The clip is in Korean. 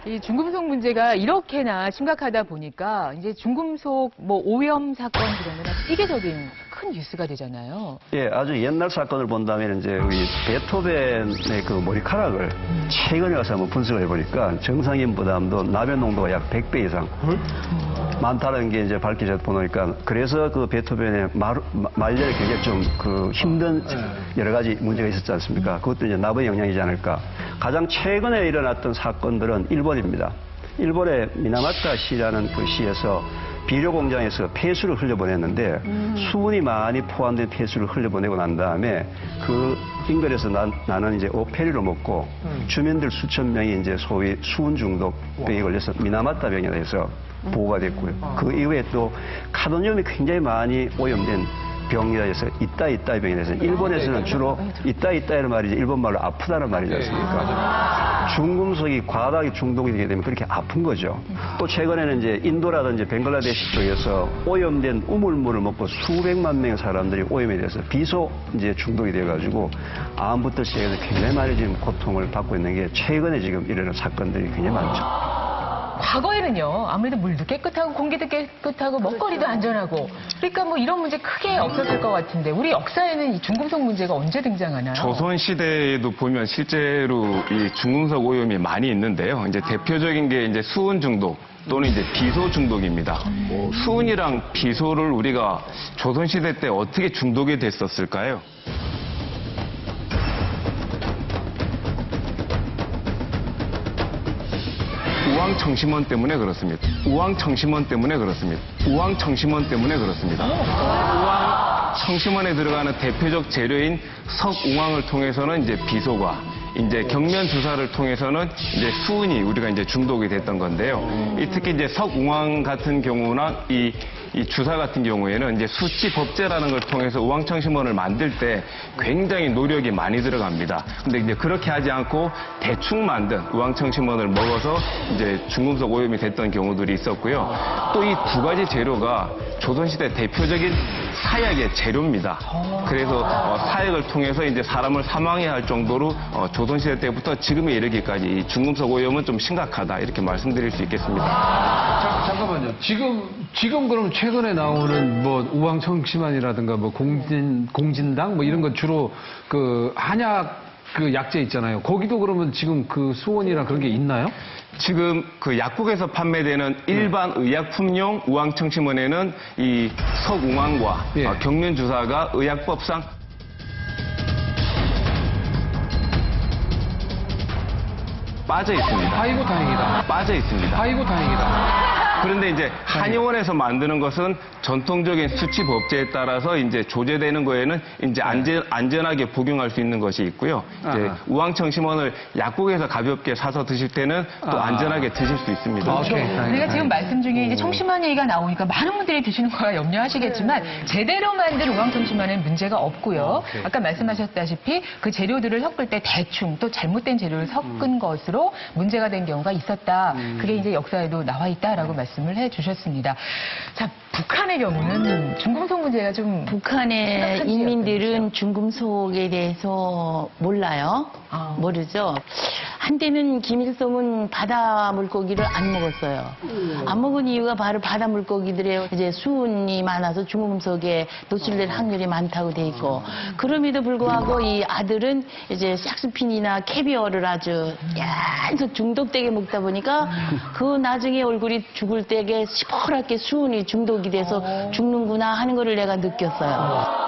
이 중금속 문제가 이렇게나 심각하다 보니까 이제 중금속 뭐 오염 사건 그러면 찌개적인 큰 뉴스가 되잖아요. 예, 아주 옛날 사건을 본다면 이제 우리 베토벤의 그 머리카락을 최근에 와서 한번 분석을 해보니까 정상인 부담도 나변 농도가 약 100배 이상 많다는 게 이제 밝혀져 보니까 그래서 그 베토벤의 말년에 굉장히 좀 그 힘든 여러 가지 문제가 있었지 않습니까? 그것도 이제 나병 영향이지 않을까. 가장 최근에 일어났던 사건들은 일본입니다. 일본의 미나마타 시라는 그 시에서 비료 공장에서 폐수를 흘려보냈는데 수분이 많이 포함된 폐수를 흘려보내고 난 다음에 그 인근에서 나는 이제 오페리를 먹고 주민들 수천 명이 이제 소위 수은 중독병에 걸려서 미나마타 병이라 해서 보고가 됐고요. 그 이후에 또 카드뮴이 굉장히 많이 오염된 병이라 해서 이따이 병이라 해서 일본에서는 주로 이따이라는 말이 일본 말로 아프다는 말이지 않습니까? 중금속이 과다하게 중독이 되게 되면 그렇게 아픈 거죠. 또 최근에는 이제 인도라든지 벵글라데시 쪽에서 오염된 우물물을 먹고 수백만 명의 사람들이 오염에 대해서 비소 이제 중독이 돼가지고 암부터 시작해서 굉장히 많이 지금 고통을 받고 있는 게 최근에 지금 일어난 사건들이 굉장히 많죠. 과거에는요, 아무래도 물도 깨끗하고 공기도 깨끗하고 먹거리도 안전하고 그러니까 뭐 이런 문제 크게 없었을 것 같은데 우리 역사에는 이 중금속 문제가 언제 등장하나요? 조선 시대에도 보면 실제로 이 중금속 오염이 많이 있는데요. 이제 대표적인 게 이제 수은 중독 또는 이제 비소 중독입니다. 수은이랑 비소를 우리가 조선 시대 때 어떻게 중독이 됐었을까요? 우황청심원 때문에 그렇습니다. 우황청심원 때문에 그렇습니다. 우황청심원 때문에 그렇습니다. 우황청심원에 들어가는 대표적 재료인 석웅황을 통해서는 이제 비소가 이제 경면 주사를 통해서는 이제 수은이 우리가 이제 중독이 됐던 건데요. 특히 이제 석웅황 같은 경우나 이 주사 같은 경우에는 이제 수치법제라는 걸 통해서 우황청심원을 만들 때 굉장히 노력이 많이 들어갑니다. 근데 이제 그렇게 하지 않고 대충 만든 우황청심원을 먹어서 이제 중금속 오염이 됐던 경우들이 있었고요. 또 이 두 가지 재료가 조선시대 대표적인 사약의 재료입니다. 그래서 사약을 통해서 이제 사람을 사망해 할 정도로 조선시대 때부터 지금에 이르기까지 이 중금속 오염은 좀 심각하다 이렇게 말씀드릴 수 있겠습니다. 잠깐만요. 지금 그럼 최근에 나오는 뭐 우황청심환이라든가 뭐 공진당 뭐 이런 건 주로 그 한약 그 약재 있잖아요. 거기도 그러면 지금 그 수원이랑 그런 게 있나요? 지금 그 약국에서 판매되는 일반 의약품용 우황청심원에는 이 석웅황과 경면 주사가 의약법상 빠져 있습니다. 아이고 다행이다. 빠져 있습니다. 아이고 다행이다. 그런데 이제 한의원에서 만드는 것은 전통적인 수치 법제에 따라서 이제 조제되는 거에는 이제 안전하게 복용할 수 있는 것이 있고요. 이제 우황청심원을 약국에서 가볍게 사서 드실 때는 또 안전하게 드실 수 있습니다. 우리가 지금 말씀 중에 이제 청심환 얘기가 나오니까 많은 분들이 드시는 거라 염려하시겠지만 제대로 만든 우황청심환은 문제가 없고요. 아까 말씀하셨다시피 그 재료들을 섞을 때 대충 또 잘못된 재료를 섞은 것으로 문제가 된 경우가 있었다. 그게 이제 역사에도 나와 있다라고 말씀을 해주셨습니다. 자, 북한의 경우는 중금속 문제가 좀 북한의 인민들은 중금속에 대해서 몰라요. 모르죠. 한때는 김일성은 바다 물고기를 안 먹었어요. 안 먹은 이유가 바로 바다 물고기들의 이제 수은이 많아서 중금속에 노출될 확률이 많다고 돼 있고 그럼에도 불구하고 이 아들은 이제 샥스핀이나 캐비어를 아주 계속 중독되게 먹다 보니까 그 나중에 얼굴이 죽을 때게 시퍼렇게 수은이 중독이 돼서 죽는구나 하는 거를 내가 느꼈어요.